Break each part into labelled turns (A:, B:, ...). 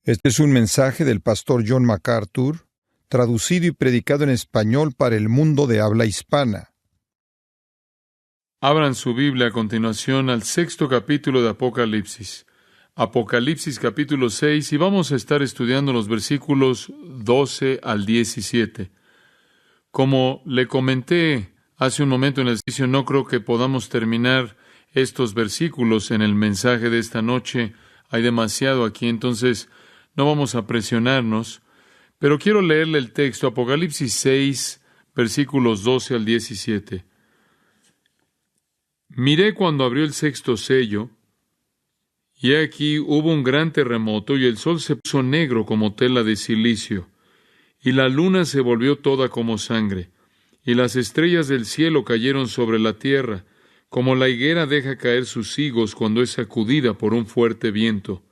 A: Este es un mensaje del pastor John MacArthur, traducido y predicado en español para el mundo de habla hispana.
B: Abran su Biblia a continuación al 6º capítulo de Apocalipsis. Apocalipsis capítulo 6, y vamos a estar estudiando los versículos 12 al 17. Como le comenté hace un momento en el ejercicio, no creo que podamos terminar estos versículos en el mensaje de esta noche. Hay demasiado aquí, entonces no vamos a presionarnos, pero quiero leerle el texto, Apocalipsis 6, versículos 12 al 17. Miré cuando abrió el sexto sello, y aquí hubo un gran terremoto, y el sol se puso negro como tela de cilicio, y la luna se volvió toda como sangre, y las estrellas del cielo cayeron sobre la tierra, como la higuera deja caer sus higos cuando es sacudida por un fuerte viento.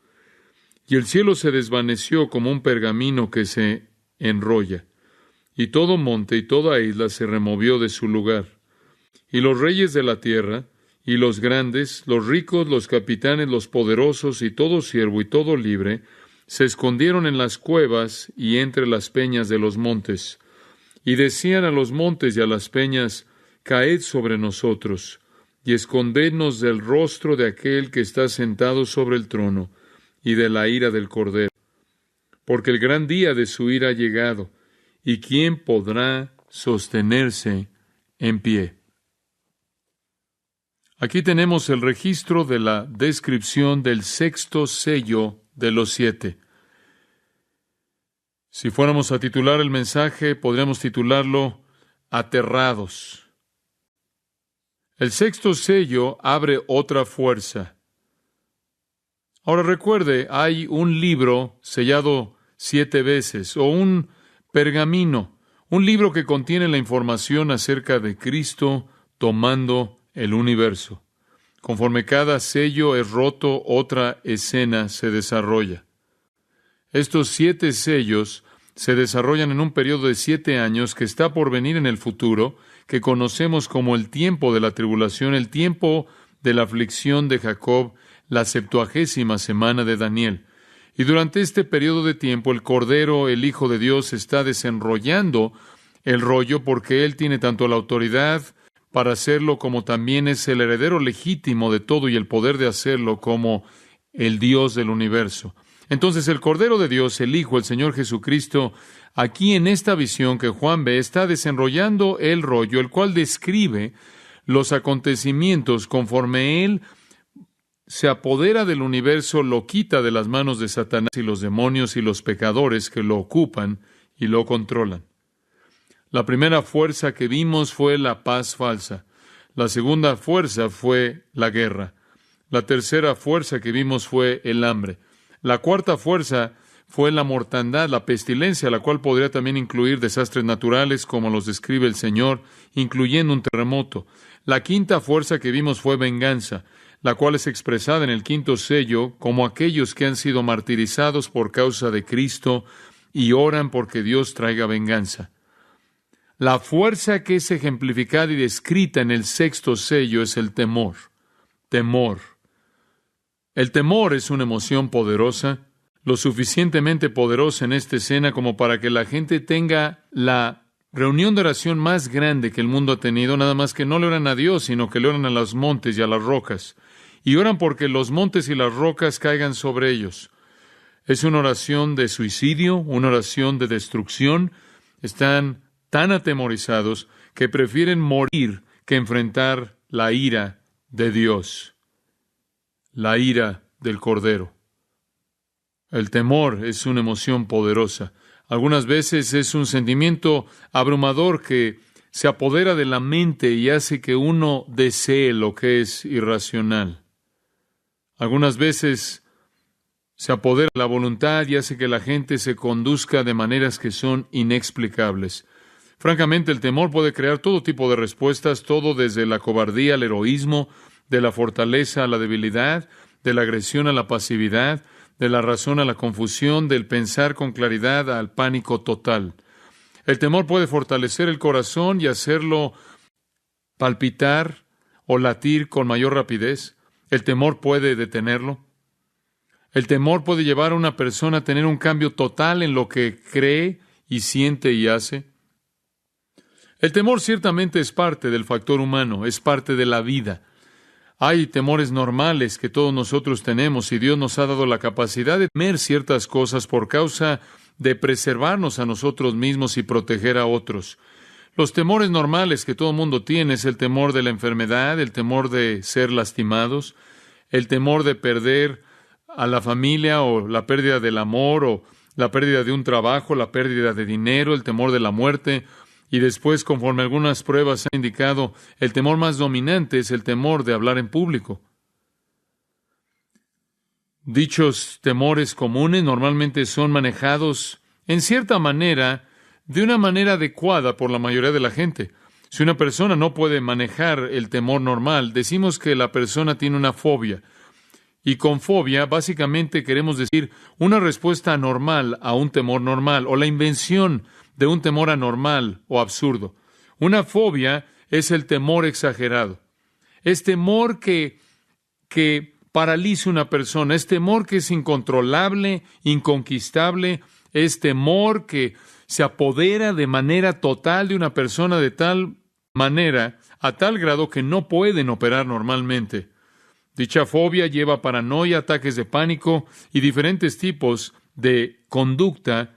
B: Y el cielo se desvaneció como un pergamino que se enrolla, y todo monte y toda isla se removió de su lugar. Y los reyes de la tierra, y los grandes, los ricos, los capitanes, los poderosos, y todo siervo y todo libre, se escondieron en las cuevas y entre las peñas de los montes. Y decían a los montes y a las peñas, caed sobre nosotros, y escondednos del rostro de aquel que está sentado sobre el trono, y de la ira del Cordero. Porque el gran día de su ira ha llegado, y ¿quién podrá sostenerse en pie? Aquí tenemos el registro de la descripción del sexto sello de los 7. Si fuéramos a titular el mensaje, podríamos titularlo Aterrados. El sexto sello abre otra fuerza. Ahora recuerde, hay un libro sellado 7 veces, o un pergamino, un libro que contiene la información acerca de Cristo tomando el universo. Conforme cada sello es roto, otra escena se desarrolla. Estos 7 sellos se desarrollan en un periodo de 7 años que está por venir en el futuro, que conocemos como el tiempo de la tribulación, el tiempo de la aflicción de Jacob, la 70ª semana de Daniel. Y durante este periodo de tiempo, el Cordero, el Hijo de Dios, está desenrollando el rollo porque Él tiene tanto la autoridad para hacerlo como también es el heredero legítimo de todo y el poder de hacerlo como el Dios del universo. Entonces el Cordero de Dios, el Hijo, el Señor Jesucristo, aquí en esta visión que Juan ve, está desenrollando el rollo, el cual describe los acontecimientos conforme Él se apodera del universo, lo quita de las manos de Satanás y los demonios y los pecadores que lo ocupan y lo controlan. La primera fuerza que vimos fue la paz falsa. La segunda fuerza fue la guerra. La tercera fuerza que vimos fue el hambre. La cuarta fuerza fue la mortandad, la pestilencia, la cual podría también incluir desastres naturales como los describe el Señor, incluyendo un terremoto. La quinta fuerza que vimos fue venganza, la cual es expresada en el quinto sello como aquellos que han sido martirizados por causa de Cristo y oran porque Dios traiga venganza. La fuerza que es ejemplificada y descrita en el sexto sello es el temor. Temor. El temor es una emoción poderosa, lo suficientemente poderosa en esta escena como para que la gente tenga la reunión de oración más grande que el mundo ha tenido, nada más que no le oran a Dios, sino que le oran a los montes y a las rocas. Y oran porque los montes y las rocas caigan sobre ellos. Es una oración de suicidio, una oración de destrucción. Están tan atemorizados que prefieren morir que enfrentar la ira de Dios, la ira del Cordero. El temor es una emoción poderosa. Algunas veces es un sentimiento abrumador que se apodera de la mente y hace que uno desee lo que es irracional. Algunas veces se apodera de la voluntad y hace que la gente se conduzca de maneras que son inexplicables. Francamente, el temor puede crear todo tipo de respuestas, todo desde la cobardía al heroísmo, de la fortaleza a la debilidad, de la agresión a la pasividad, de la razón a la confusión, del pensar con claridad al pánico total. El temor puede fortalecer el corazón y hacerlo palpitar o latir con mayor rapidez. El temor puede detenerlo. El temor puede llevar a una persona a tener un cambio total en lo que cree y siente y hace. El temor ciertamente es parte del factor humano, es parte de la vida. Hay temores normales que todos nosotros tenemos y Dios nos ha dado la capacidad de temer ciertas cosas por causa de preservarnos a nosotros mismos y proteger a otros. Los temores normales que todo el mundo tiene es el temor de la enfermedad, el temor de ser lastimados, el temor de perder a la familia o la pérdida del amor o la pérdida de un trabajo, la pérdida de dinero, el temor de la muerte. Y después, conforme algunas pruebas han indicado, el temor más dominante es el temor de hablar en público. Dichos temores comunes normalmente son manejados en cierta manera, de una manera adecuada por la mayoría de la gente. Si una persona no puede manejar el temor normal, decimos que la persona tiene una fobia. Y con fobia, básicamente queremos decir una respuesta anormal a un temor normal, o la invención de un temor anormal o absurdo. Una fobia es el temor exagerado. Es temor que paraliza a una persona. Es temor que es incontrolable, inconquistable. Es temor que se apodera de manera total de una persona de tal manera, a tal grado que no pueden operar normalmente. Dicha fobia lleva a paranoia, ataques de pánico y diferentes tipos de conducta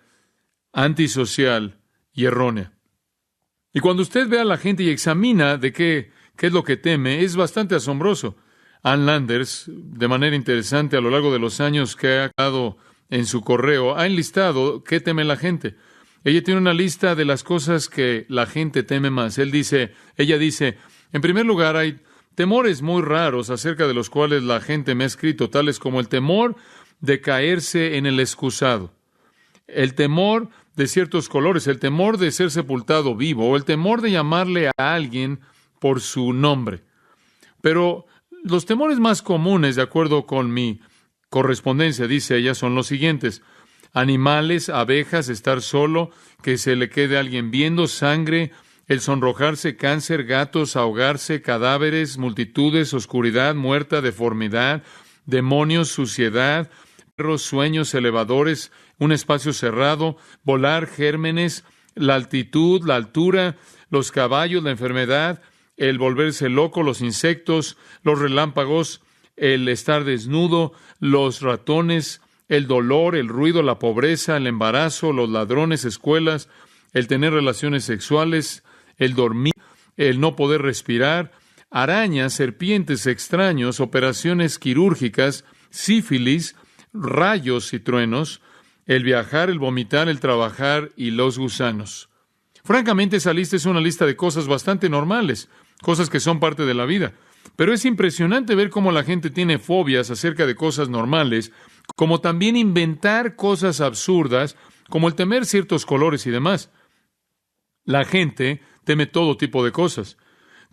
B: antisocial y errónea. Y cuando usted ve a la gente y examina de qué es lo que teme, es bastante asombroso. Ann Landers, de manera interesante, a lo largo de los años que ha dado en su correo, ha enlistado qué teme la gente. Ella tiene una lista de las cosas que la gente teme más. Ella dice, en primer lugar, hay temores muy raros acerca de los cuales la gente me ha escrito, tales como el temor de caerse en el excusado, el temor de ciertos colores, el temor de ser sepultado vivo, o el temor de llamarle a alguien por su nombre. Pero los temores más comunes, de acuerdo con mi correspondencia, dice ella, son los siguientes: animales, abejas, estar solo, que se le quede alguien viendo, sangre, el sonrojarse, cáncer, gatos, ahogarse, cadáveres, multitudes, oscuridad, muerta, deformidad, demonios, suciedad, perros, sueños, elevadores, un espacio cerrado, volar, gérmenes, la altitud, la altura, los caballos, la enfermedad, el volverse loco, los insectos, los relámpagos, el estar desnudo, los ratones, el dolor, el ruido, la pobreza, el embarazo, los ladrones, escuelas, el tener relaciones sexuales, el dormir, el no poder respirar, arañas, serpientes, extraños, operaciones quirúrgicas, sífilis, rayos y truenos, el viajar, el vomitar, el trabajar y los gusanos. Francamente, esa lista es una lista de cosas bastante normales, cosas que son parte de la vida. Pero es impresionante ver cómo la gente tiene fobias acerca de cosas normales, como también inventar cosas absurdas, como el temer ciertos colores y demás. La gente teme todo tipo de cosas.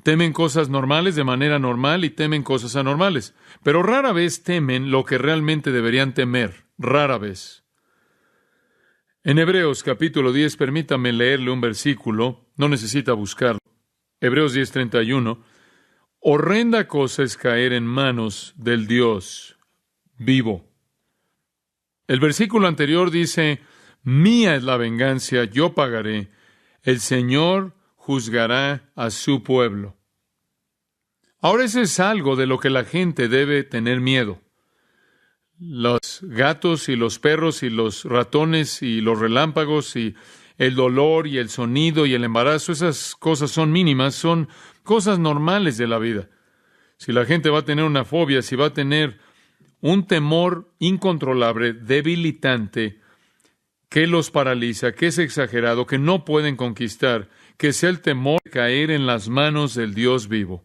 B: Temen cosas normales de manera normal y temen cosas anormales. Pero rara vez temen lo que realmente deberían temer. Rara vez. En Hebreos capítulo 10, permítame leerle un versículo. No necesita buscarlo. Hebreos 10:31. Horrenda cosa es caer en manos del Dios vivo. El versículo anterior dice, mía es la venganza, yo pagaré. El Señor juzgará a su pueblo. Ahora, eso es algo de lo que la gente debe tener miedo. Los gatos y los perros y los ratones y los relámpagos y el dolor y el sonido y el embarazo, esas cosas son mínimas, son cosas normales de la vida. Si la gente va a tener una fobia, si va a tener un temor incontrolable, debilitante, que los paraliza, que es exagerado, que no pueden conquistar, que sea el temor de caer en las manos del Dios vivo.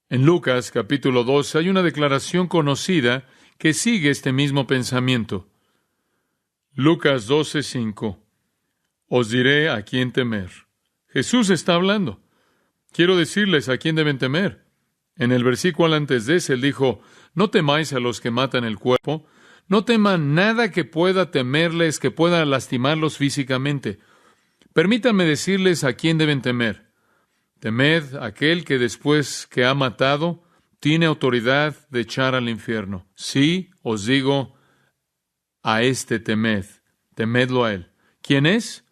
B: En Lucas capítulo 2 hay una declaración conocida que sigue este mismo pensamiento. Lucas 12:5. Os diré a quién temer. Jesús está hablando. Quiero decirles a quién deben temer. En el versículo antes de ese, él dijo, no temáis a los que matan el cuerpo, no teman nada que pueda temerles, que pueda lastimarlos físicamente. Permítanme decirles a quién deben temer. Temed a aquel que después que ha matado, tiene autoridad de echar al infierno. Sí, os digo, a este temed, temedlo a él. ¿Quién es?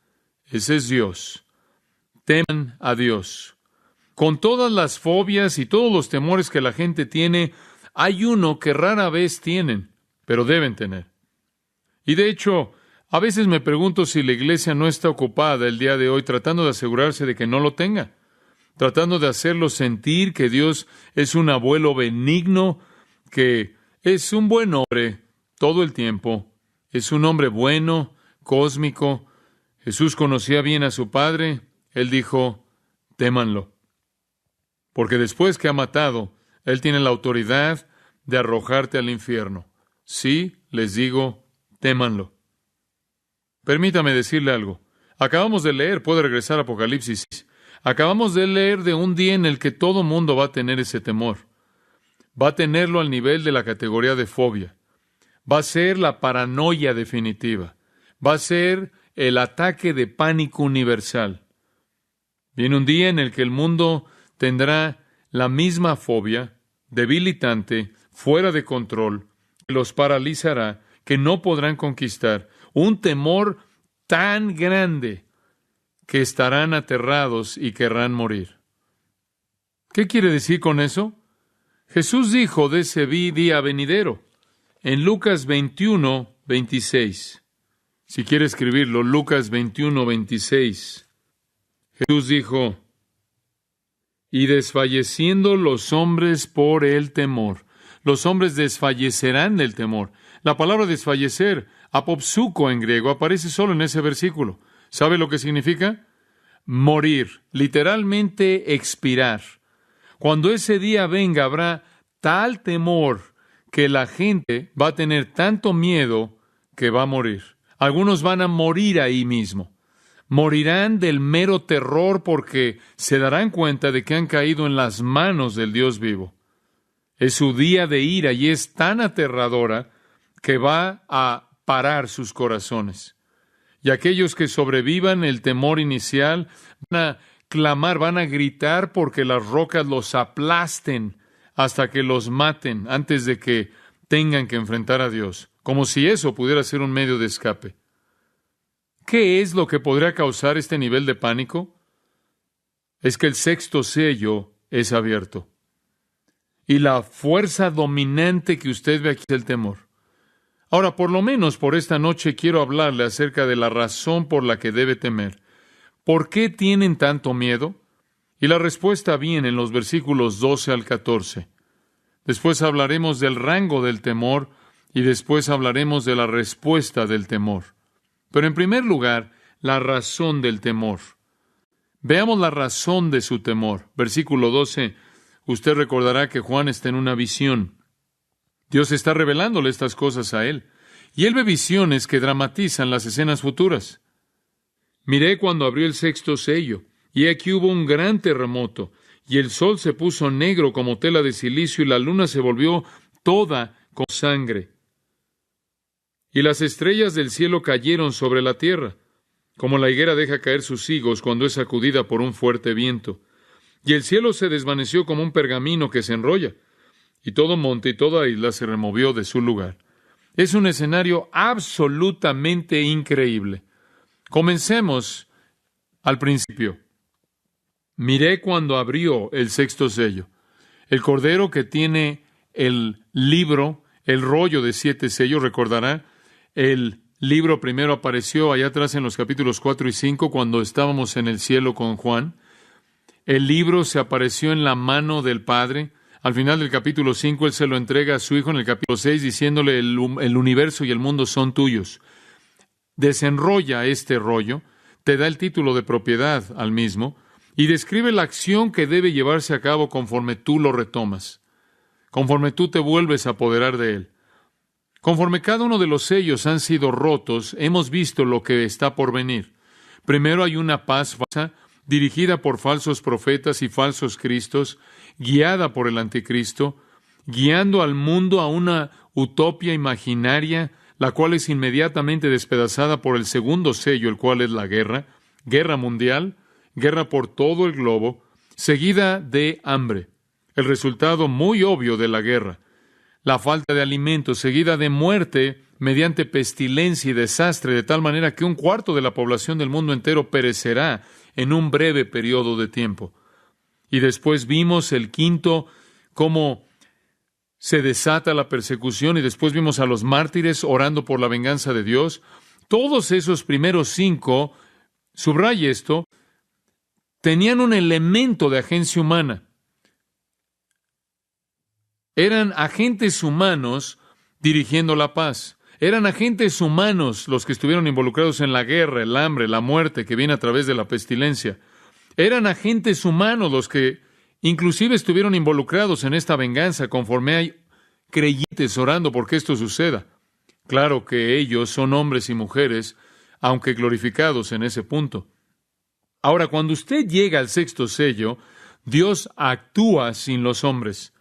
B: Ese es Dios. Teman a Dios. Con todas las fobias y todos los temores que la gente tiene, hay uno que rara vez tienen, pero deben tener. Y de hecho, a veces me pregunto si la iglesia no está ocupada el día de hoy tratando de asegurarse de que no lo tenga, tratando de hacerlo sentir que Dios es un abuelo benigno, que es un buen hombre todo el tiempo, es un hombre bueno, cósmico. Jesús conocía bien a su Padre. Él dijo, témanlo. Porque después que ha matado, Él tiene la autoridad de arrojarte al infierno. Sí, les digo, témanlo. Permítame decirle algo. Acabamos de leer, puede regresar a Apocalipsis. Acabamos de leer de un día en el que todo mundo va a tener ese temor. Va a tenerlo al nivel de la categoría de fobia. Va a ser la paranoia definitiva. Va a ser el ataque de pánico universal. Viene un día en el que el mundo tendrá la misma fobia, debilitante, fuera de control, que los paralizará, que no podrán conquistar. Un temor tan grande que estarán aterrados y querrán morir. ¿Qué quiere decir con eso? Jesús dijo de ese día venidero en Lucas 21, 26. Si quiere escribirlo, Lucas 21, 26. Jesús dijo, y desfalleciendo los hombres por el temor. Los hombres desfallecerán del temor. La palabra desfallecer, apopsuko en griego, aparece solo en ese versículo. ¿Sabe lo que significa? Morir, literalmente expirar. Cuando ese día venga, habrá tal temor que la gente va a tener tanto miedo que va a morir. Algunos van a morir ahí mismo. Morirán del mero terror porque se darán cuenta de que han caído en las manos del Dios vivo. Es su día de ira y es tan aterradora que va a parar sus corazones. Y aquellos que sobrevivan el temor inicial van a clamar, van a gritar porque las rocas los aplasten hasta que los maten antes de que tengan que enfrentar a Dios, como si eso pudiera ser un medio de escape. ¿Qué es lo que podría causar este nivel de pánico? Es que el sexto sello es abierto. Y la fuerza dominante que usted ve aquí es el temor. Ahora, por lo menos por esta noche quiero hablarle acerca de la razón por la que debe temer. ¿Por qué tienen tanto miedo? Y la respuesta viene en los versículos 12 al 14. Después hablaremos del rango del temor y después hablaremos de la respuesta del temor. Pero en primer lugar, la razón del temor. Veamos la razón de su temor. Versículo 12. Usted recordará que Juan está en una visión. Dios está revelándole estas cosas a él. Y él ve visiones que dramatizan las escenas futuras. Miré cuando abrió el sexto sello, y aquí hubo un gran terremoto, y el sol se puso negro como tela de silicio, y la luna se volvió toda con sangre. Y las estrellas del cielo cayeron sobre la tierra, como la higuera deja caer sus higos cuando es sacudida por un fuerte viento. Y el cielo se desvaneció como un pergamino que se enrolla, y todo monte y toda isla se removió de su lugar. Es un escenario absolutamente increíble. Comencemos al principio. Miré cuando abrió el sexto sello. El cordero que tiene el libro, el rollo de 7 sellos, recordará, el libro primero apareció allá atrás en los capítulos 4 y 5 cuando estábamos en el cielo con Juan. El libro se apareció en la mano del Padre. Al final del capítulo 5, Él se lo entrega a su Hijo en el capítulo 6, diciéndole el universo y el mundo son tuyos. Desenrolla este rollo, te da el título de propiedad al mismo, y describe la acción que debe llevarse a cabo conforme tú lo retomas, conforme tú te vuelves a apoderar de él. Conforme cada uno de los sellos han sido rotos, hemos visto lo que está por venir. Primero hay una paz falsa, dirigida por falsos profetas y falsos cristos, guiada por el anticristo, guiando al mundo a una utopía imaginaria, la cual es inmediatamente despedazada por el segundo sello, el cual es la guerra, guerra mundial, guerra por todo el globo, seguida de hambre. el resultado muy obvio de la guerra. La falta de alimentos, seguida de muerte mediante pestilencia y desastre, de tal manera que un cuarto de la población del mundo entero perecerá en un breve periodo de tiempo. Y después vimos el quinto, cómo se desata la persecución, y después vimos a los mártires orando por la venganza de Dios. Todos esos primeros 5, subraye esto, tenían un elemento de agencia humana. Eran agentes humanos dirigiendo la paz. Eran agentes humanos los que estuvieron involucrados en la guerra, el hambre, la muerte que viene a través de la pestilencia. Eran agentes humanos los que inclusive estuvieron involucrados en esta venganza, conforme hay creyentes orando porque esto suceda. Claro que ellos son hombres y mujeres, aunque glorificados en ese punto. Ahora, cuando usted llega al sexto sello, Dios actúa sin los hombres.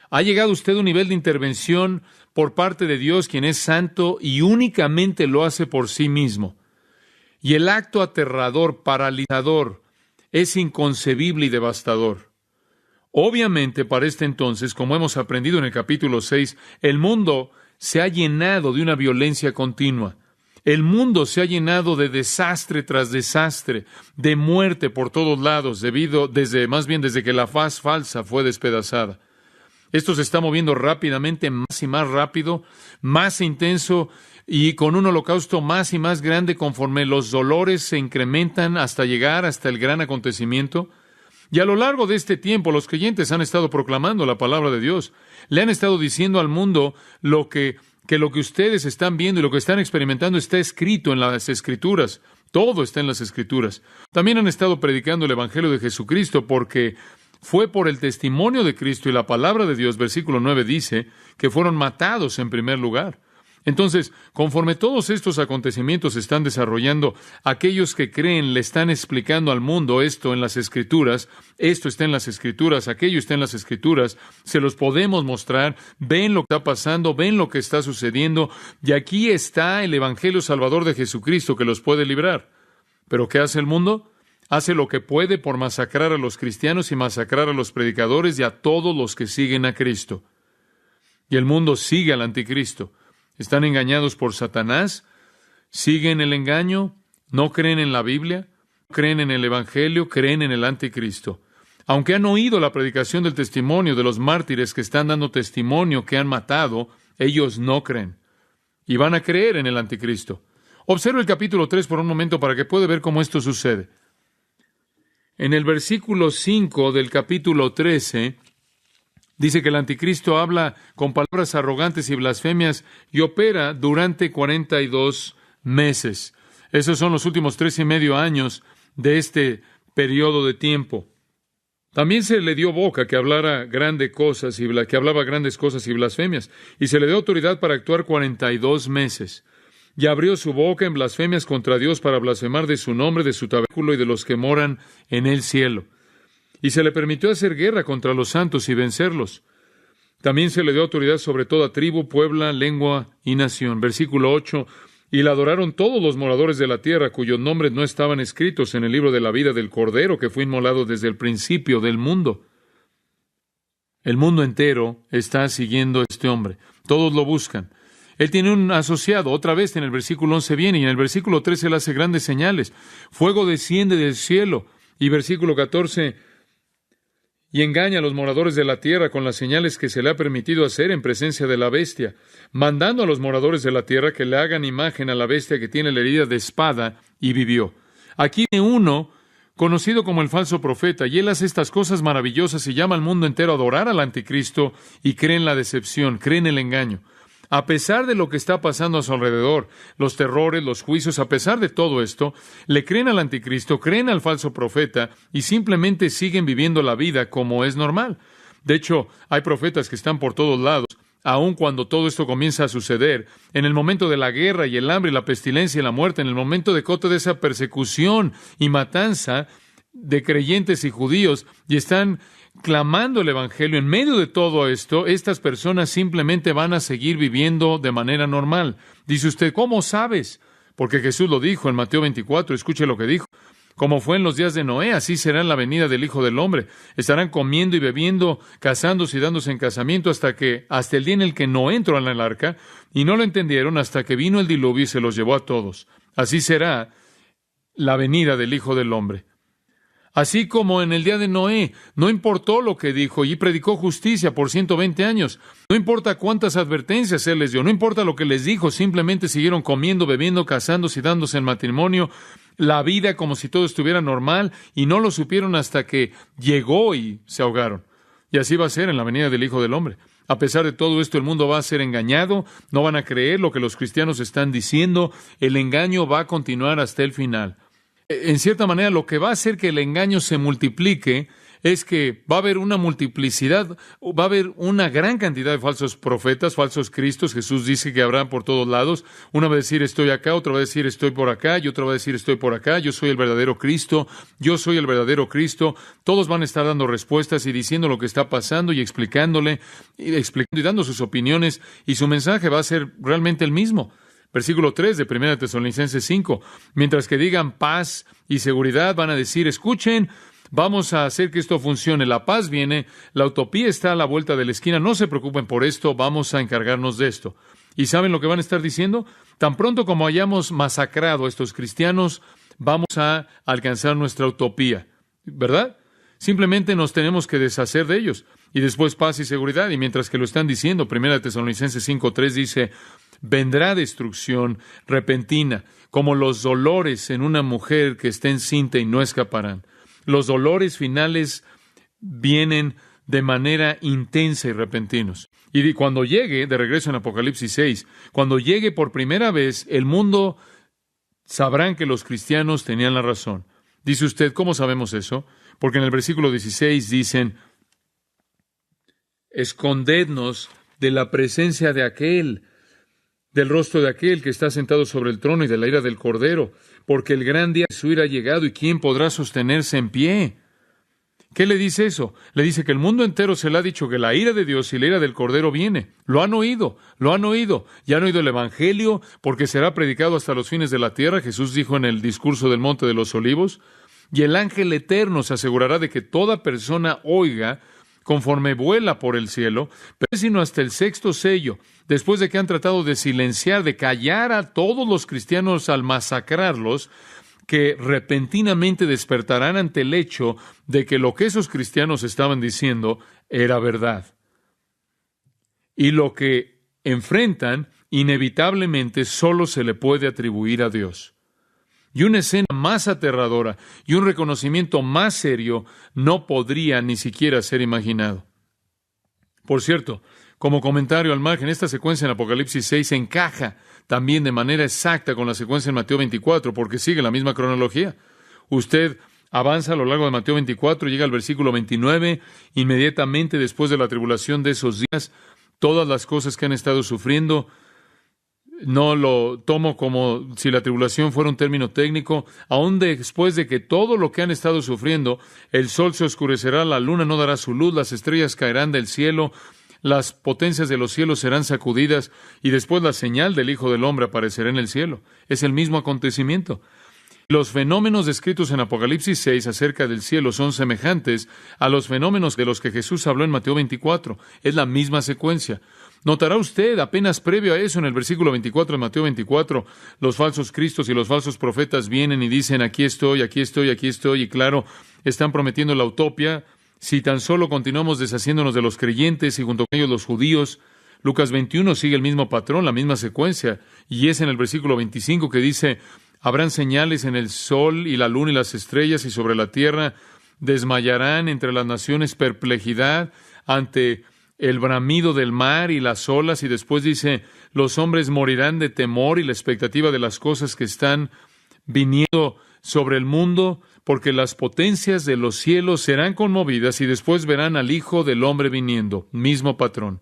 B: Ha llegado usted a un nivel de intervención por parte de Dios, quien es santo y únicamente lo hace por sí mismo. Y el acto aterrador, paralizador, es inconcebible y devastador. Obviamente, para este entonces, como hemos aprendido en el capítulo 6, el mundo se ha llenado de una violencia continua. El mundo se ha llenado de desastre tras desastre, de muerte por todos lados, desde que la faz falsa fue despedazada. Esto se está moviendo rápidamente, más y más rápido, más intenso, y con un holocausto más y más grande conforme los dolores se incrementan hasta llegar hasta el gran acontecimiento. Y a lo largo de este tiempo, los creyentes han estado proclamando la palabra de Dios. Le han estado diciendo al mundo que lo que ustedes están viendo y lo que están experimentando está escrito en las Escrituras. Todo está en las Escrituras. También han estado predicando el Evangelio de Jesucristo porque fue por el testimonio de Cristo y la palabra de Dios, versículo 9 dice, que fueron matados en primer lugar. Entonces, conforme todos estos acontecimientos se están desarrollando, aquellos que creen le están explicando al mundo esto en las Escrituras, esto está en las Escrituras, aquello está en las Escrituras, se los podemos mostrar, ven lo que está pasando, ven lo que está sucediendo, y aquí está el Evangelio Salvador de Jesucristo que los puede librar. ¿Pero qué hace el mundo? Hace lo que puede por masacrar a los cristianos y masacrar a los predicadores y a todos los que siguen a Cristo. Y el mundo sigue al anticristo. Están engañados por Satanás, siguen el engaño, no creen en la Biblia, creen en el Evangelio, creen en el anticristo. Aunque han oído la predicación del testimonio de los mártires que están dando testimonio que han matado, ellos no creen. Y van a creer en el anticristo. Observe el capítulo 3 por un momento para que pueda ver cómo esto sucede. En el versículo 5 del capítulo 13, dice que el anticristo habla con palabras arrogantes y blasfemias y opera durante 42 meses. Esos son los últimos 3.5 años de este periodo de tiempo. También se le dio boca que hablaba grandes cosas y blasfemias, y se le dio autoridad para actuar 42 meses. Y abrió su boca en blasfemias contra Dios para blasfemar de su nombre, de su tabernáculo y de los que moran en el cielo. Y se le permitió hacer guerra contra los santos y vencerlos. También se le dio autoridad sobre toda tribu, pueblo, lengua y nación. Versículo 8. Y la adoraron todos los moradores de la tierra, cuyos nombres no estaban escritos en el libro de la vida del Cordero, que fue inmolado desde el principio del mundo. El mundo entero está siguiendo a este hombre. Todos lo buscan. Él tiene un asociado, otra vez en el versículo 11 viene, y en el versículo 13 él hace grandes señales. Fuego desciende del cielo. Y versículo 14, y engaña a los moradores de la tierra con las señales que se le ha permitido hacer en presencia de la bestia, mandando a los moradores de la tierra que le hagan imagen a la bestia que tiene la herida de espada y vivió. Aquí hay uno conocido como el falso profeta, y él hace estas cosas maravillosas y llama al mundo entero a adorar al anticristo y cree en la decepción, cree en el engaño. A pesar de lo que está pasando a su alrededor, los terrores, los juicios, a pesar de todo esto, le creen al anticristo, creen al falso profeta y simplemente siguen viviendo la vida como es normal. De hecho, hay profetas que están por todos lados, aun cuando todo esto comienza a suceder, en el momento de la guerra y el hambre y la pestilencia y la muerte, en el momento de toda esa persecución y matanza de creyentes y judíos, y están clamando el Evangelio. En medio de todo esto, estas personas simplemente van a seguir viviendo de manera normal. Dice usted, ¿cómo sabes? Porque Jesús lo dijo en Mateo 24, escuche lo que dijo. Como fue en los días de Noé, así será en la venida del Hijo del Hombre. Estarán comiendo y bebiendo, casándose y dándose en casamiento hasta el día en el que Noé entró en el arca, y no lo entendieron hasta que vino el diluvio y se los llevó a todos. Así será la venida del Hijo del Hombre. Así como en el día de Noé, no importó lo que dijo y predicó justicia por 120 años. No importa cuántas advertencias él les dio, no importa lo que les dijo, simplemente siguieron comiendo, bebiendo, casándose y dándose en matrimonio, la vida como si todo estuviera normal, y no lo supieron hasta que llegó y se ahogaron. Y así va a ser en la venida del Hijo del Hombre. A pesar de todo esto, el mundo va a ser engañado, no van a creer lo que los cristianos están diciendo, el engaño va a continuar hasta el final. En cierta manera, lo que va a hacer que el engaño se multiplique es que va a haber una multiplicidad, va a haber una gran cantidad de falsos profetas, falsos cristos. Jesús dice que habrá por todos lados. Uno va a decir estoy acá, otro va a decir estoy por acá, y otro va a decir estoy por acá. Yo soy el verdadero Cristo, yo soy el verdadero Cristo. Todos van a estar dando respuestas y diciendo lo que está pasando y explicando y dando sus opiniones, y su mensaje va a ser realmente el mismo. Versículo 3 de 1 Tesalonicenses 5. Mientras que digan paz y seguridad, van a decir, escuchen, vamos a hacer que esto funcione. La paz viene, la utopía está a la vuelta de la esquina. No se preocupen por esto, vamos a encargarnos de esto. ¿Y saben lo que van a estar diciendo? Tan pronto como hayamos masacrado a estos cristianos, vamos a alcanzar nuestra utopía. ¿Verdad? Simplemente nos tenemos que deshacer de ellos. Y después paz y seguridad. Y mientras que lo están diciendo, 1 Tesalonicenses 5:3 dice, vendrá destrucción repentina, como los dolores en una mujer que esté encinta y no escaparán. Los dolores finales vienen de manera intensa y repentinos. Y cuando llegue, de regreso en Apocalipsis 6, cuando llegue por primera vez, el mundo sabrán que los cristianos tenían la razón. Dice usted, ¿cómo sabemos eso? Porque en el versículo 16 dicen, escondednos de la presencia de aquel, del rostro de aquel que está sentado sobre el trono y de la ira del Cordero, porque el gran día de su ira ha llegado, y ¿quién podrá sostenerse en pie? ¿Qué le dice eso? Le dice que el mundo entero se le ha dicho que la ira de Dios y la ira del Cordero viene. Lo han oído. Ya han oído el Evangelio, porque será predicado hasta los fines de la tierra. Jesús dijo en el discurso del Monte de los Olivos, y el ángel eterno se asegurará de que toda persona oiga conforme vuela por el cielo, pero sino hasta el sexto sello, después de que han tratado de silenciar, de callar a todos los cristianos al masacrarlos, que repentinamente despertarán ante el hecho de que lo que esos cristianos estaban diciendo era verdad. Y lo que enfrentan, inevitablemente, solo se le puede atribuir a Dios. Y una escena más aterradora y un reconocimiento más serio no podría ni siquiera ser imaginado. Por cierto, como comentario al margen, esta secuencia en Apocalipsis 6 encaja también de manera exacta con la secuencia en Mateo 24, porque sigue la misma cronología. Usted avanza a lo largo de Mateo 24, llega al versículo 29, inmediatamente después de la tribulación de esos días, todas las cosas que han estado sufriendo. No lo tomo como si la tribulación fuera un término técnico. Aún después de que todo lo que han estado sufriendo, el sol se oscurecerá, la luna no dará su luz, las estrellas caerán del cielo, las potencias de los cielos serán sacudidas, y después la señal del Hijo del Hombre aparecerá en el cielo. Es el mismo acontecimiento. Los fenómenos descritos en Apocalipsis 6 acerca del cielo son semejantes a los fenómenos de los que Jesús habló en Mateo 24. Es la misma secuencia. Notará usted, apenas previo a eso, en el versículo 24 de Mateo 24, los falsos cristos y los falsos profetas vienen y dicen, aquí estoy, y claro, están prometiendo la utopía. Si tan solo continuamos deshaciéndonos de los creyentes y junto con ellos los judíos. Lucas 21 sigue el mismo patrón, la misma secuencia, y es en el versículo 25 que dice, habrán señales en el sol y la luna y las estrellas, y sobre la tierra desmayarán entre las naciones perplejidad ante el bramido del mar y las olas. Y después dice, los hombres morirán de temor y la expectativa de las cosas que están viniendo sobre el mundo, porque las potencias de los cielos serán conmovidas, y después verán al Hijo del Hombre viniendo. Mismo patrón.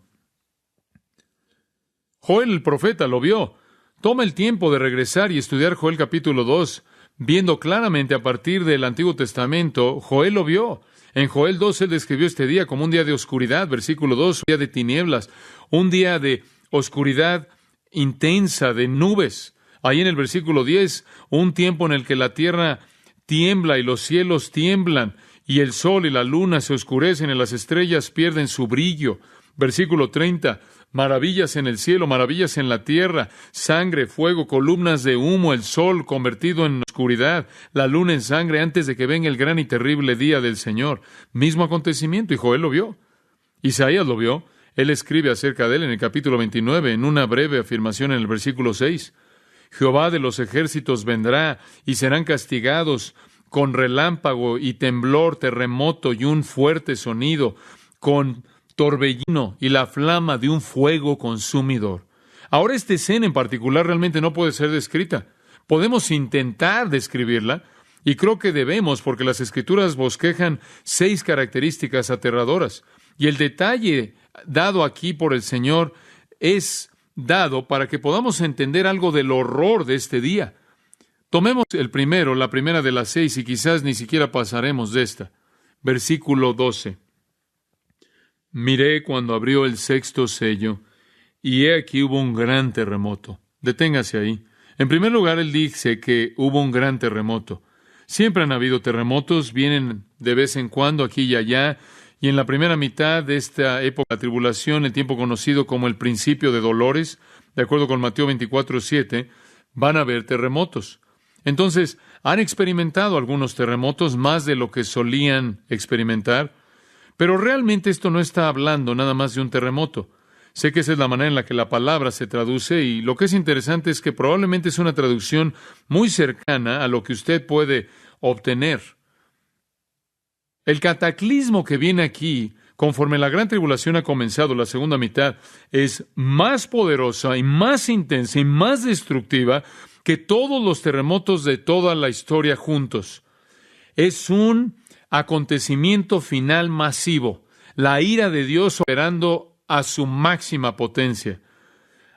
B: Joel el profeta lo vio. Toma el tiempo de regresar y estudiar Joel capítulo 2, viendo claramente a partir del Antiguo Testamento. Joel lo vio. En Joel 2 él describió este día como un día de oscuridad, versículo 2, un día de tinieblas, un día de oscuridad intensa, de nubes. Ahí en el versículo 10, un tiempo en el que la tierra tiembla y los cielos tiemblan, y el sol y la luna se oscurecen y las estrellas pierden su brillo. Versículo 30, maravillas en el cielo, maravillas en la tierra, sangre, fuego, columnas de humo, el sol convertido en oscuridad, la luna en sangre antes de que venga el gran y terrible día del Señor. Mismo acontecimiento, y Joel lo vio. Isaías lo vio. Él escribe acerca de él en el capítulo 29, en una breve afirmación en el versículo 6. Jehová de los ejércitos vendrá y serán castigados con relámpago y temblor, terremoto y un fuerte sonido, con torbellino y la flama de un fuego consumidor. Ahora esta escena en particular realmente no puede ser descrita. Podemos intentar describirla, y creo que debemos, porque las Escrituras bosquejan 6 características aterradoras. Y el detalle dado aquí por el Señor es dado para que podamos entender algo del horror de este día. Tomemos la primera de las 6, y quizás ni siquiera pasaremos de esta. Versículo 12. Miré cuando abrió el 6º sello, y he aquí hubo un gran terremoto. Deténgase ahí. En primer lugar, él dice que hubo un gran terremoto. Siempre han habido terremotos, vienen de vez en cuando aquí y allá, y en la primera mitad de esta época de tribulación, el tiempo conocido como el principio de dolores, de acuerdo con Mateo 24:7, van a haber terremotos. Entonces, han experimentado algunos terremotos más de lo que solían experimentar, pero realmente esto no está hablando nada más de un terremoto. Sé que esa es la manera en la que la palabra se traduce, y lo que es interesante es que probablemente es una traducción muy cercana a lo que usted puede obtener. El cataclismo que viene aquí, conforme la gran tribulación ha comenzado, la segunda mitad, es más poderosa y más intensa y más destructiva que todos los terremotos de toda la historia juntos. Es un acontecimiento final masivo, la ira de Dios operando a su máxima potencia.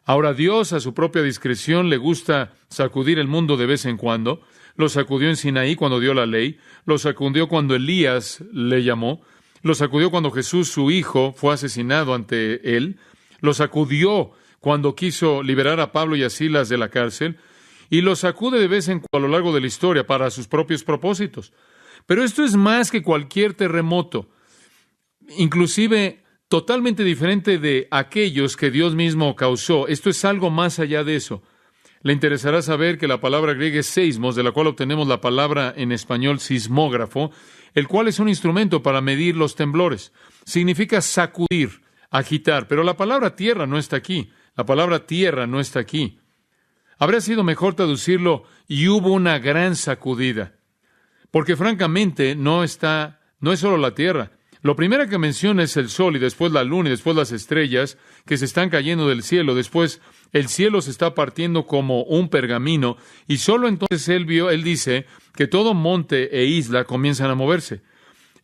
B: Ahora, Dios, a su propia discreción, le gusta sacudir el mundo de vez en cuando. Lo sacudió en Sinaí cuando dio la ley, lo sacudió cuando Elías le llamó, lo sacudió cuando Jesús, su hijo, fue asesinado ante él, lo sacudió cuando quiso liberar a Pablo y a Silas de la cárcel, y lo sacude de vez en cuando a lo largo de la historia para sus propios propósitos. Pero esto es más que cualquier terremoto, inclusive totalmente diferente de aquellos que Dios mismo causó. Esto es algo más allá de eso. Le interesará saber que la palabra griega es seismos, de la cual obtenemos la palabra en español sismógrafo, el cual es un instrumento para medir los temblores. Significa sacudir, agitar, pero la palabra tierra no está aquí. La palabra tierra no está aquí. Habría sido mejor traducirlo, y hubo una gran sacudida, porque francamente no es solo la tierra. Lo primero que menciona es el sol, y después la luna, y después las estrellas que se están cayendo del cielo. Después el cielo se está partiendo como un pergamino, y solo entonces él dice que todo monte e isla comienzan a moverse.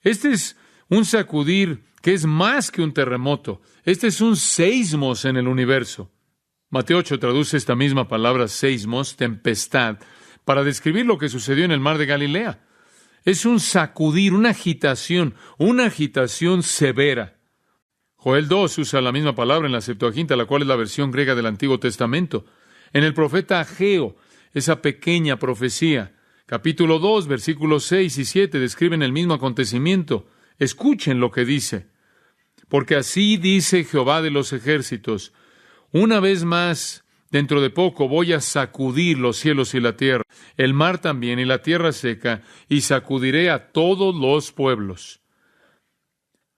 B: Este es un sacudir que es más que un terremoto. Este es un seismos en el universo. Mateo 8 traduce esta misma palabra seismos, tempestad, para describir lo que sucedió en el mar de Galilea. Es un sacudir, una agitación severa. Joel 2 usa la misma palabra en la Septuaginta, la cual es la versión griega del Antiguo Testamento. En el profeta Ageo, esa pequeña profecía, capítulo 2, versículos 6 y 7, describen el mismo acontecimiento. Escuchen lo que dice. Porque así dice Jehová de los ejércitos: una vez más, dentro de poco voy a sacudir los cielos y la tierra, el mar también y la tierra seca, y sacudiré a todos los pueblos.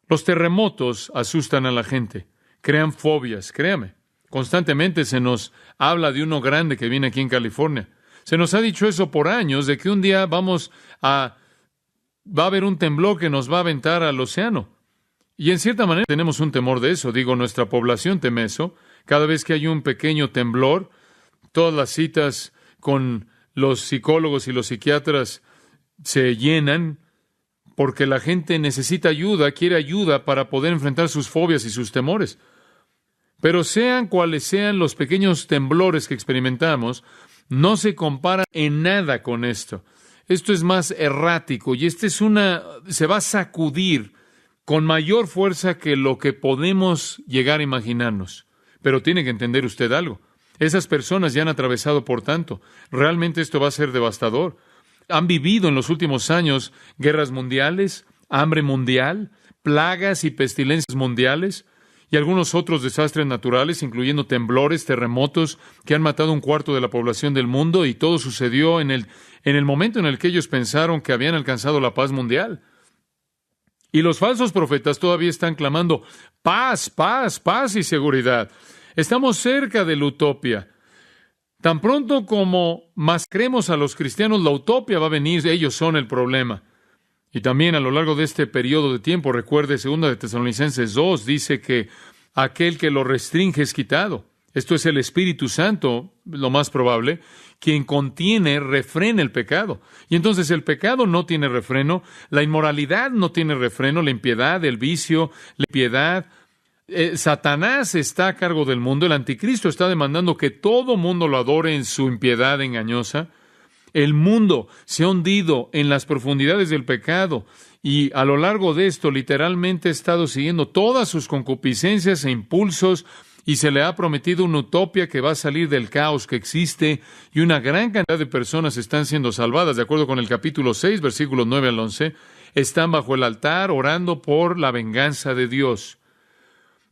B: Los terremotos asustan a la gente, crean fobias, créame. Constantemente se nos habla de uno grande que viene aquí en California. Se nos ha dicho eso por años, de que un día va a haber un temblor que nos va a aventar al océano. Y en cierta manera tenemos un temor de eso. Nuestra población teme eso. Cada vez que hay un pequeño temblor, todas las citas con los psicólogos y los psiquiatras se llenan, porque la gente necesita ayuda, quiere ayuda para poder enfrentar sus fobias y sus temores. Pero sean cuales sean los pequeños temblores que experimentamos, no se compara en nada con esto. Esto es más errático, y se va a sacudir con mayor fuerza que lo que podemos llegar a imaginarnos. Pero tiene que entender usted algo. Esas personas ya han atravesado por tanto. Realmente esto va a ser devastador. han vivido en los últimos años guerras mundiales, hambre mundial, plagas y pestilencias mundiales, y algunos otros desastres naturales, incluyendo temblores, terremotos, que han matado un cuarto de la población del mundo, y todo sucedió en el momento en el que ellos pensaron que habían alcanzado la paz mundial. Y los falsos profetas todavía están clamando paz, paz, paz y seguridad. Estamos cerca de la utopía. Tan pronto como masacremos a los cristianos, la utopía va a venir, ellos son el problema. Y también a lo largo de este periodo de tiempo, recuerde, 2 de Tesalonicenses 2, dice que aquel que lo restringe es quitado. Esto es el Espíritu Santo, lo más probable, quien contiene, refrena el pecado. Y entonces el pecado no tiene refreno, la inmoralidad no tiene refreno, la impiedad, el vicio, la impiedad. Satanás está a cargo del mundo, el anticristo está demandando que todo mundo lo adore en su impiedad engañosa. El mundo se ha hundido en las profundidades del pecado y a lo largo de esto literalmente ha estado siguiendo todas sus concupiscencias e impulsos y se le ha prometido una utopía que va a salir del caos que existe y una gran cantidad de personas están siendo salvadas. De acuerdo con el capítulo 6, versículos 9 al 11, están bajo el altar orando por la venganza de Dios.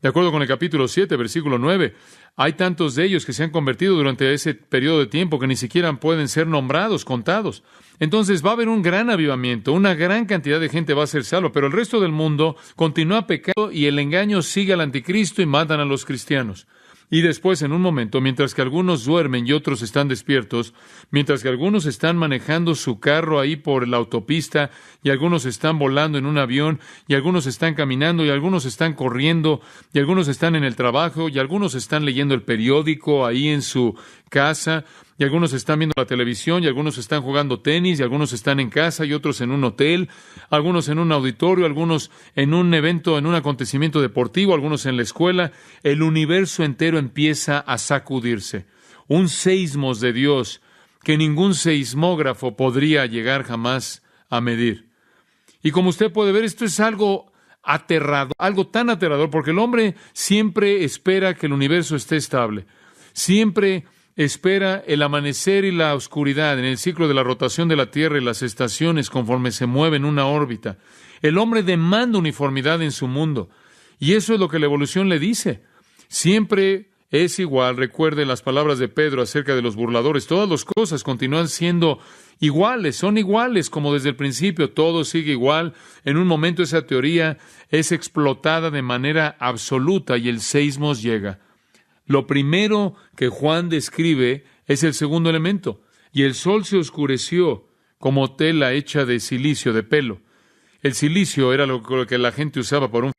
B: De acuerdo con el capítulo 7, versículo 9, hay tantos de ellos que se han convertido durante ese periodo de tiempo que ni siquiera pueden ser nombrados, contados. Entonces va a haber un gran avivamiento, una gran cantidad de gente va a ser salva, pero el resto del mundo continúa pecando y el engaño sigue al anticristo y matan a los cristianos. Y después, en un momento, mientras que algunos duermen y otros están despiertos, mientras que algunos están manejando su carro ahí por la autopista, y algunos están volando en un avión, y algunos están caminando, y algunos están corriendo, y algunos están en el trabajo, y algunos están leyendo el periódico ahí en su casa, y algunos están viendo la televisión, y algunos están jugando tenis, y algunos están en casa, y otros en un hotel, algunos en un auditorio, algunos en un evento, en un acontecimiento deportivo, algunos en la escuela. El universo entero empieza a sacudirse. Un seismos de Dios que ningún seismógrafo podría llegar jamás a medir. Y como usted puede ver, esto es algo aterrador, algo tan aterrador, porque el hombre siempre espera que el universo esté estable. Siempre espera el amanecer y la oscuridad en el ciclo de la rotación de la Tierra y las estaciones conforme se mueven en una órbita. El hombre demanda uniformidad en su mundo. Y eso es lo que la evolución le dice. Siempre es igual. Recuerde las palabras de Pedro acerca de los burladores. Todas las cosas continúan siendo iguales, son iguales como desde el principio. Todo sigue igual. En un momento esa teoría es explotada de manera absoluta y el seismos llega. Lo primero que Juan describe es el segundo elemento. Y el sol se oscureció como tela hecha de silicio, de pelo. El silicio era lo que la gente usaba para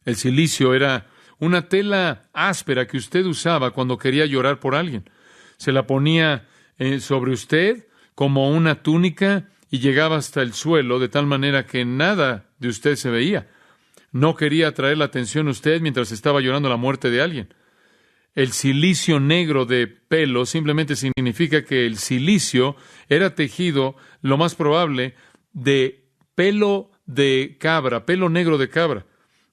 B: El silicio era una tela áspera que usted usaba cuando quería llorar por alguien. Se la ponía sobre usted como una túnica y llegaba hasta el suelo de tal manera que nada de usted se veía. No quería atraer la atención a usted mientras estaba llorando la muerte de alguien. El silicio negro de pelo simplemente significa que el silicio era tejido, lo más probable, de pelo de cabra, pelo negro de cabra.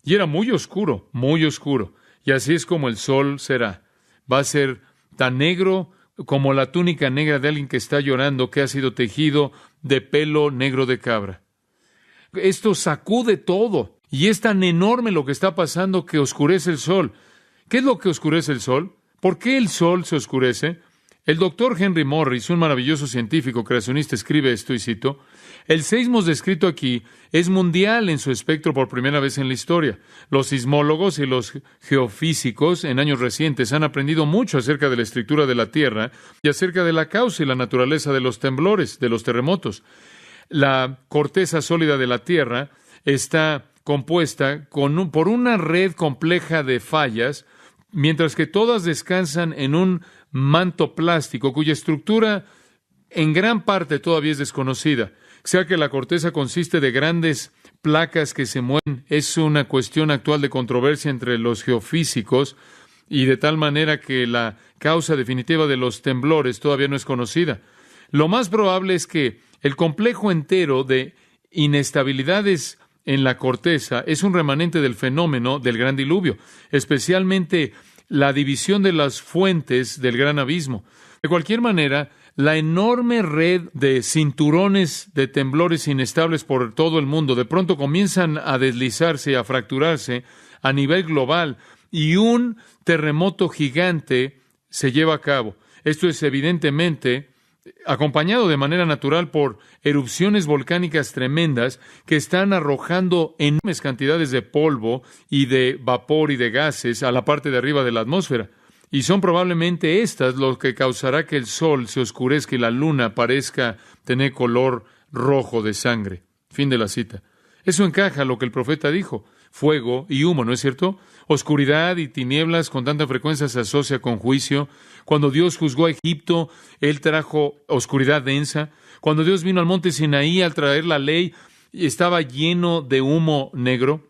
B: Y era muy oscuro, muy oscuro. Y así es como el sol será. Va a ser tan negro como la túnica negra de alguien que está llorando, que ha sido tejido de pelo negro de cabra. Esto sacude todo. Y es tan enorme lo que está pasando que oscurece el sol. ¿Qué es lo que oscurece el sol? ¿Por qué el sol se oscurece? El doctor Henry Morris, un maravilloso científico creacionista, escribe esto y cito: el seismos descrito aquí es mundial en su espectro por primera vez en la historia. Los sismólogos y los geofísicos en años recientes han aprendido mucho acerca de la estructura de la Tierra y acerca de la causa y la naturaleza de los temblores, de los terremotos. La corteza sólida de la Tierra está compuesta por una red compleja de fallas, mientras que todas descansan en un manto plástico cuya estructura en gran parte todavía es desconocida. O sea que la corteza consiste de grandes placas que se mueven. Es una cuestión actual de controversia entre los geofísicos y de tal manera que la causa definitiva de los temblores todavía no es conocida. Lo más probable es que el complejo entero de inestabilidades en la corteza es un remanente del fenómeno del gran diluvio, especialmente la división de las fuentes del gran abismo. De cualquier manera, la enorme red de cinturones de temblores inestables por todo el mundo de pronto comienzan a deslizarse y a fracturarse a nivel global y un terremoto gigante se lleva a cabo. Esto es evidentemente acompañado de manera natural por erupciones volcánicas tremendas que están arrojando enormes cantidades de polvo y de vapor y de gases a la parte de arriba de la atmósfera. Y son probablemente estas lo que causará que el sol se oscurezca y la luna parezca tener color rojo de sangre. Fin de la cita. Eso encaja a lo que el profeta dijo. Fuego y humo, ¿no es cierto? Oscuridad y tinieblas con tanta frecuencia se asocia con juicio. Cuando Dios juzgó a Egipto, Él trajo oscuridad densa. Cuando Dios vino al monte Sinaí al traer la ley, estaba lleno de humo negro.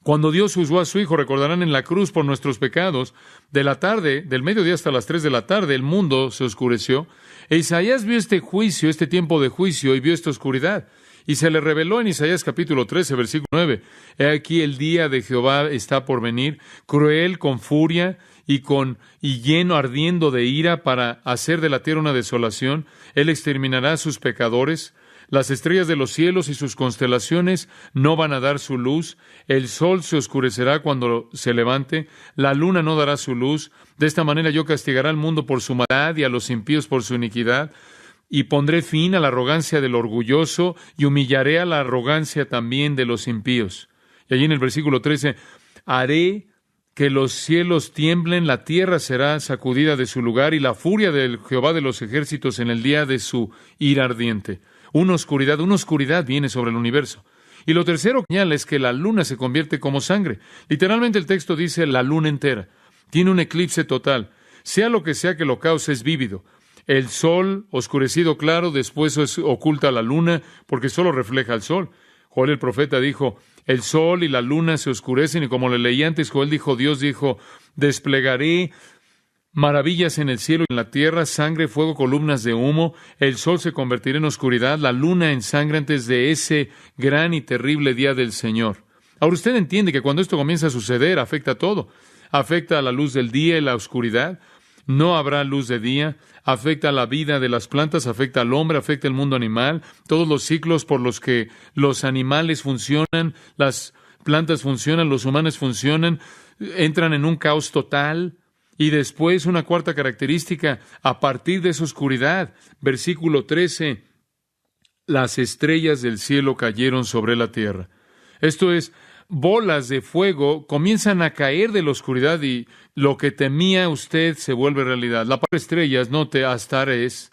B: Cuando Dios juzgó a su Hijo, recordarán en la cruz por nuestros pecados, de la tarde, del mediodía hasta las 3 de la tarde, el mundo se oscureció. E Isaías vio este juicio, este tiempo de juicio, y vio esta oscuridad. Y se le reveló en Isaías capítulo 13, versículo 9. He aquí el día de Jehová está por venir, cruel, con furia, y lleno, ardiendo de ira, para hacer de la tierra una desolación. Él exterminará a sus pecadores. Las estrellas de los cielos y sus constelaciones no van a dar su luz. El sol se oscurecerá cuando se levante. La luna no dará su luz. De esta manera yo castigaré al mundo por su maldad y a los impíos por su iniquidad. Y pondré fin a la arrogancia del orgulloso y humillaré a la arrogancia también de los impíos. Y allí en el versículo 13, haré que los cielos tiemblen, la tierra será sacudida de su lugar y la furia del Jehová de los ejércitos en el día de su ira ardiente. Una oscuridad viene sobre el universo. Y lo tercero que señala es que la luna se convierte como sangre. Literalmente el texto dice la luna entera. Tiene un eclipse total. Sea lo que sea que lo cause, es vívido. El sol, oscurecido claro, después oculta la luna porque solo refleja el sol. Joel el profeta dijo, el sol y la luna se oscurecen, y como le leí antes, Dios dijo, desplegaré maravillas en el cielo y en la tierra, sangre, fuego, columnas de humo. El sol se convertirá en oscuridad, la luna en sangre antes de ese gran y terrible día del Señor. Ahora usted entiende que cuando esto comienza a suceder, afecta a todo. Afecta a la luz del día y la oscuridad. No habrá luz de día, afecta a la vida de las plantas, afecta al hombre, afecta al mundo animal, todos los ciclos por los que los animales funcionan, las plantas funcionan, los humanos funcionan, entran en un caos total. Y después una cuarta característica, a partir de esa oscuridad, versículo 13, las estrellas del cielo cayeron sobre la tierra. Esto es, bolas de fuego comienzan a caer de la oscuridad y lo que temía usted se vuelve realidad. La palabra estrellas, note, asteráes,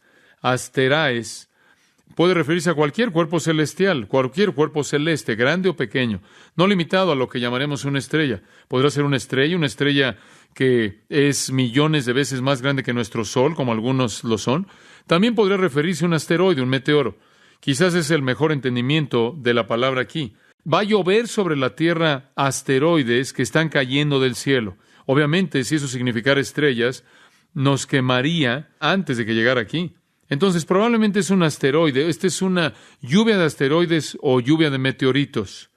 B: puede referirse a cualquier cuerpo celestial, cualquier cuerpo celeste, grande o pequeño, no limitado a lo que llamaremos una estrella. Podrá ser una estrella que es millones de veces más grande que nuestro Sol, como algunos lo son. También podría referirse a un asteroide, un meteoro. Quizás es el mejor entendimiento de la palabra aquí. Va a llover sobre la Tierra asteroides que están cayendo del cielo. Obviamente, si eso significara estrellas, nos quemaría antes de que llegara aquí. Entonces, probablemente es un asteroide. Esta es una lluvia de asteroides o lluvia de meteoritos.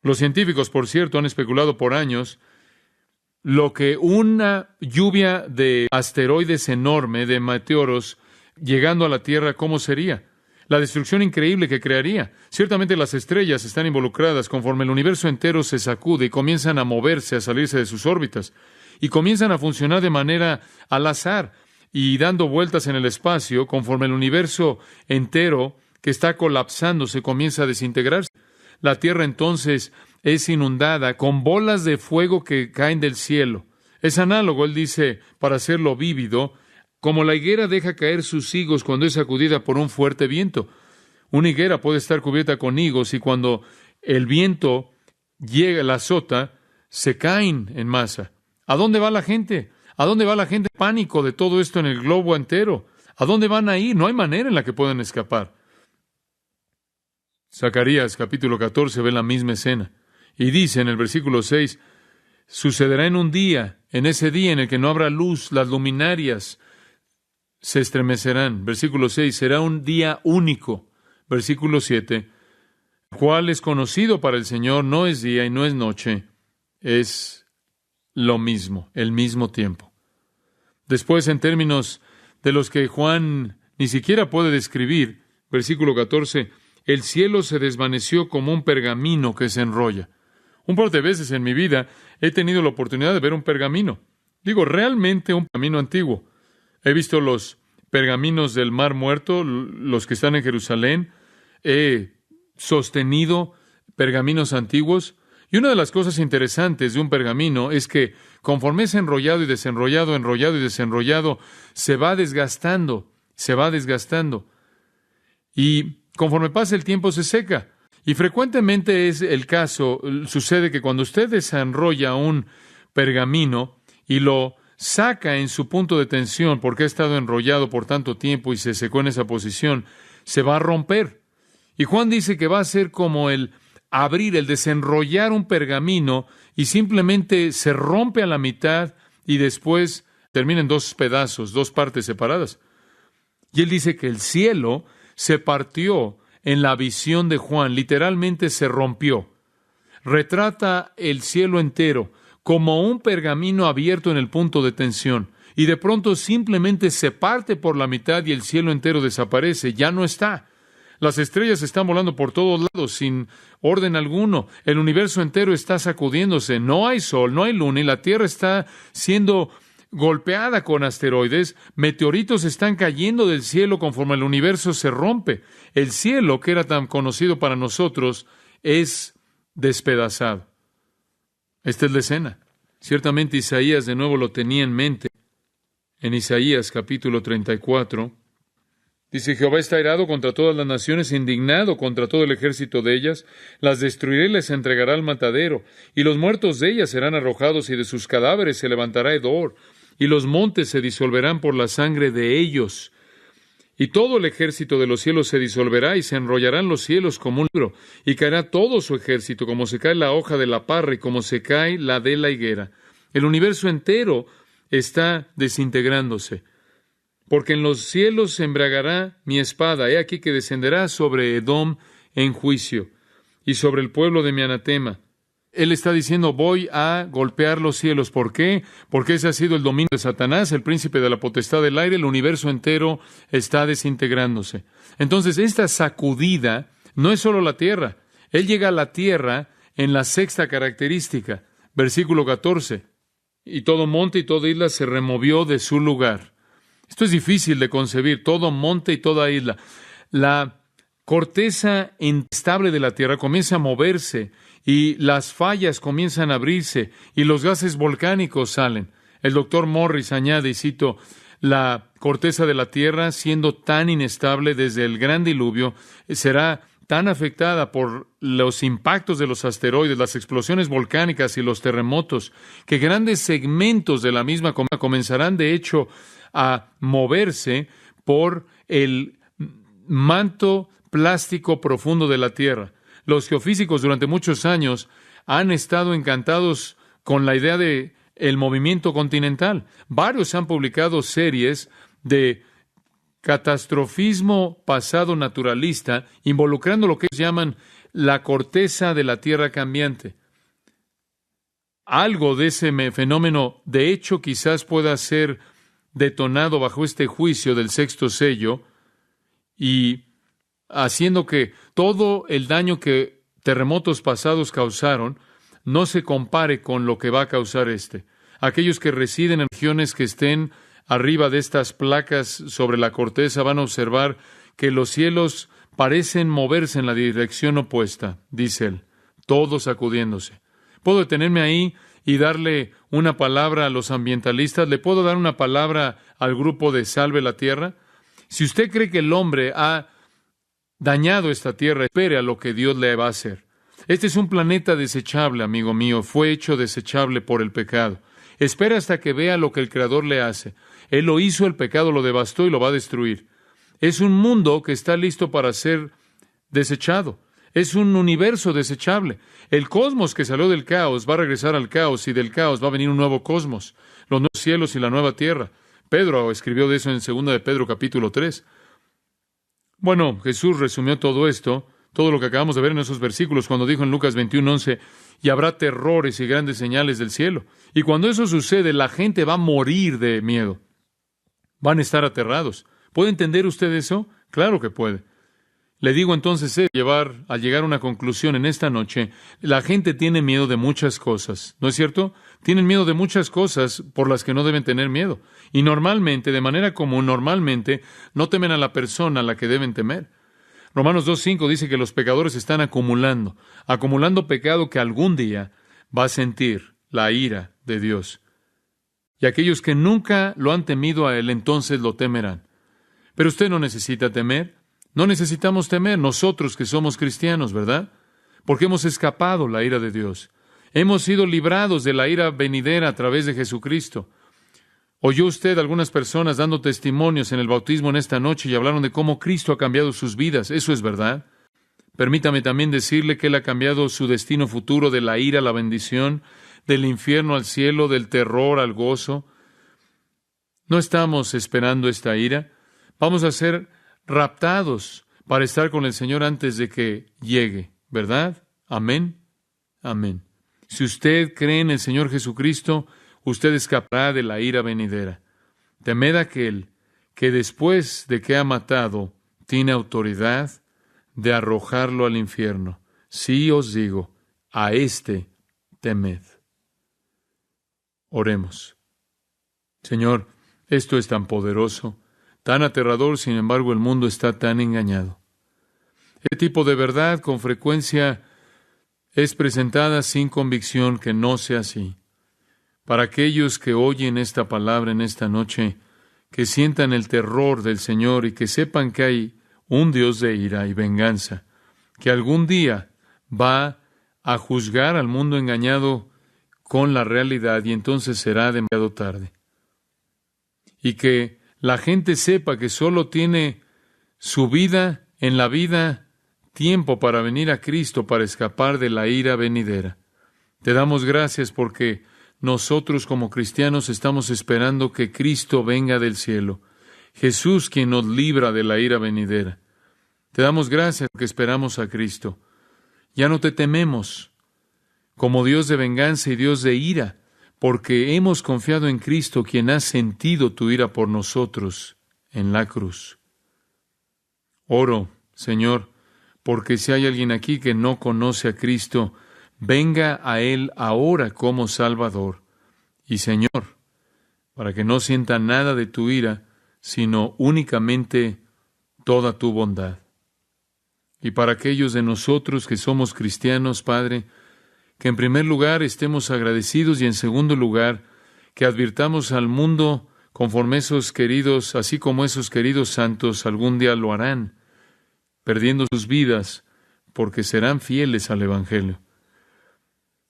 B: Los científicos, por cierto, han especulado por años lo que una lluvia de asteroides enorme, de meteoros, llegando a la Tierra, ¿cómo sería? La destrucción increíble que crearía. Ciertamente las estrellas están involucradas conforme el universo entero se sacude y comienzan a moverse, a salirse de sus órbitas, y comienzan a funcionar de manera al azar y dando vueltas en el espacio, conforme el universo entero que está colapsando se comienza a desintegrarse. La Tierra entonces es inundada con bolas de fuego que caen del cielo. Es análogo, él dice, para hacerlo vívido, como la higuera deja caer sus higos cuando es sacudida por un fuerte viento. Una higuera puede estar cubierta con higos y cuando el viento llega, la azota, se caen en masa. ¿A dónde va la gente? ¿A dónde va la gente? Pánico de todo esto en el globo entero. ¿A dónde van a ir? No hay manera en la que puedan escapar. Zacarías capítulo 14 ve la misma escena y dice en el versículo 6, sucederá en un día, en ese día en el que no habrá luz, las luminarias se estremecerán. Versículo 6, será un día único. Versículo 7, cuál es conocido para el Señor, no es día y no es noche, es lo mismo, el mismo tiempo. Después, en términos de los que Juan ni siquiera puede describir. Versículo 14, el cielo se desvaneció como un pergamino que se enrolla. Un par de veces en mi vida he tenido la oportunidad de ver un pergamino. Digo, realmente un pergamino antiguo. He visto los pergaminos del Mar Muerto, los que están en Jerusalén. He sostenido pergaminos antiguos. Y una de las cosas interesantes de un pergamino es que conforme es enrollado y desenrollado, enrollado y desenrollado, se va desgastando. Y conforme pasa el tiempo se seca. Y frecuentemente es el caso, sucede que cuando usted desenrolla un pergamino y lo saca en su punto de tensión porque ha estado enrollado por tanto tiempo y se secó en esa posición, se va a romper. Y Juan dice que va a ser como el abrir, el desenrollar un pergamino y simplemente se rompe a la mitad y después termina en dos pedazos, dos partes separadas. Y él dice que el cielo se partió en la visión de Juan, literalmente se rompió. Retrata el cielo entero como un pergamino abierto en el punto de tensión, y de pronto simplemente se parte por la mitad y el cielo entero desaparece, ya no está. Las estrellas están volando por todos lados sin orden alguno. El universo entero está sacudiéndose. No hay sol, no hay luna y la Tierra está siendo golpeada con asteroides. Meteoritos están cayendo del cielo conforme el universo se rompe. El cielo, que era tan conocido para nosotros, es despedazado. Esta es la escena. Ciertamente Isaías de nuevo lo tenía en mente. En Isaías capítulo 34, dice, Jehová está airado contra todas las naciones, indignado contra todo el ejército de ellas. Las destruirá y les entregará al matadero, y los muertos de ellas serán arrojados, y de sus cadáveres se levantará hedor, y los montes se disolverán por la sangre de ellos. Y todo el ejército de los cielos se disolverá, y se enrollarán los cielos como un libro, y caerá todo su ejército, como se cae la hoja de la parra, y como se cae la de la higuera. El universo entero está desintegrándose. Porque en los cielos se embriagará mi espada, he aquí que descenderá sobre Edom en juicio, y sobre el pueblo de mi anatema. Él está diciendo, voy a golpear los cielos. ¿Por qué? Porque ese ha sido el dominio de Satanás, el príncipe de la potestad del aire. El universo entero está desintegrándose. Entonces, esta sacudida no es solo la tierra. Él llega a la tierra en la sexta característica, versículo 14. Y todo monte y toda isla se removió de su lugar. Esto es difícil de concebir, todo monte y toda isla. La corteza inestable de la tierra comienza a moverse y las fallas comienzan a abrirse y los gases volcánicos salen. El doctor Morris añade, y cito, la corteza de la tierra, siendo tan inestable desde el gran diluvio, será tan afectada por los impactos de los asteroides, las explosiones volcánicas y los terremotos, que grandes segmentos de la misma comenzarán, de hecho, a moverse por el manto plástico profundo de la Tierra. Los geofísicos durante muchos años han estado encantados con la idea de el movimiento continental. Varios han publicado series de catastrofismo pasado naturalista, involucrando lo que ellos llaman la corteza de la Tierra cambiante. Algo de ese fenómeno, de hecho, quizás pueda ser detonado bajo este juicio del sexto sello y haciendo que todo el daño que terremotos pasados causaron no se compare con lo que va a causar este. Aquellos que residen en regiones que estén arriba de estas placas sobre la corteza van a observar que los cielos parecen moverse en la dirección opuesta, dice él, todos sacudiéndose. ¿Puedo detenerme ahí y darle una palabra a los ambientalistas? ¿Le puedo dar una palabra al grupo de Salve la Tierra? Si usted cree que el hombre ha dañado esta tierra, espere a lo que Dios le va a hacer. Este es un planeta desechable, amigo mío. Fue hecho desechable por el pecado. Espera hasta que vea lo que el Creador le hace. Él lo hizo, el pecado lo devastó y lo va a destruir. Es un mundo que está listo para ser desechado. Es un universo desechable. El cosmos que salió del caos va a regresar al caos, y del caos va a venir un nuevo cosmos, los nuevos cielos y la nueva tierra. Pedro escribió de eso en 2 de Pedro capítulo 3. Bueno, Jesús resumió todo esto, todo lo que acabamos de ver en esos versículos, cuando dijo en Lucas 21:11, y habrá terrores y grandes señales del cielo. Y cuando eso sucede, la gente va a morir de miedo. Van a estar aterrados. ¿Puede entender usted eso? Claro que puede. Le digo entonces, al llegar a una conclusión en esta noche, la gente tiene miedo de muchas cosas, ¿no es cierto? Tienen miedo de muchas cosas por las que no deben tener miedo. Y normalmente, de manera común, no temen a la persona a la que deben temer. Romanos 2:5 dice que los pecadores están acumulando pecado que algún día va a sentir la ira de Dios. Y aquellos que nunca lo han temido a Él, entonces lo temerán. Pero usted no necesita temer. No necesitamos temer nosotros que somos cristianos, ¿verdad? Porque hemos escapado la ira de Dios. Hemos sido librados de la ira venidera a través de Jesucristo. ¿Oyó usted algunas personas dando testimonios en el bautismo en esta noche y hablaron de cómo Cristo ha cambiado sus vidas? Eso es verdad. Permítame también decirle que Él ha cambiado su destino futuro de la ira a la bendición, del infierno al cielo, del terror al gozo. No estamos esperando esta ira. Vamos a ser raptados para estar con el Señor antes de que llegue, ¿verdad? Amén. Amén. Si usted cree en el Señor Jesucristo, usted escapará de la ira venidera. Temed a aquel que después de que ha matado, tiene autoridad de arrojarlo al infierno. Sí os digo, a éste temed. Oremos. Señor, esto es tan poderoso, tan aterrador, sin embargo el mundo está tan engañado. Este tipo de verdad con frecuencia es presentada sin convicción que no sea así. Para aquellos que oyen esta palabra en esta noche, que sientan el terror del Señor y que sepan que hay un Dios de ira y venganza, que algún día va a juzgar al mundo engañado con la realidad y entonces será demasiado tarde. Y que la gente sepa que solo tiene su vida en la vida tiempo para venir a Cristo para escapar de la ira venidera. Te damos gracias porque nosotros como cristianos estamos esperando que Cristo venga del cielo, Jesús quien nos libra de la ira venidera. Te damos gracias porque esperamos a Cristo. Ya no te tememos como Dios de venganza y Dios de ira, porque hemos confiado en Cristo, quien ha sentido tu ira por nosotros en la cruz. Oro, Señor, porque si hay alguien aquí que no conoce a Cristo, venga a Él ahora como Salvador. Y Señor, para que no sienta nada de tu ira, sino únicamente toda tu bondad. Y para aquellos de nosotros que somos cristianos, Padre, que en primer lugar estemos agradecidos y en segundo lugar que advirtamos al mundo conforme esos queridos, así como esos queridos santos algún día lo harán, perdiendo sus vidas porque serán fieles al Evangelio.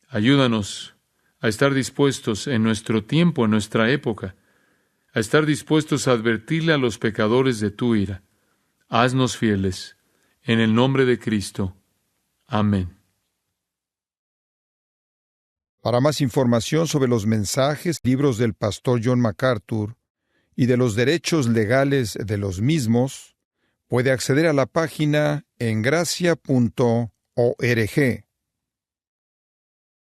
B: Ayúdanos a estar dispuestos en nuestro tiempo, en nuestra época, a estar dispuestos a advertirle a los pecadores de tu ira. Haznos fieles, en el nombre de Cristo. Amén.
A: Para más información sobre los mensajes, libros del pastor John MacArthur y de los derechos legales de los mismos, puede acceder a la página engracia.org.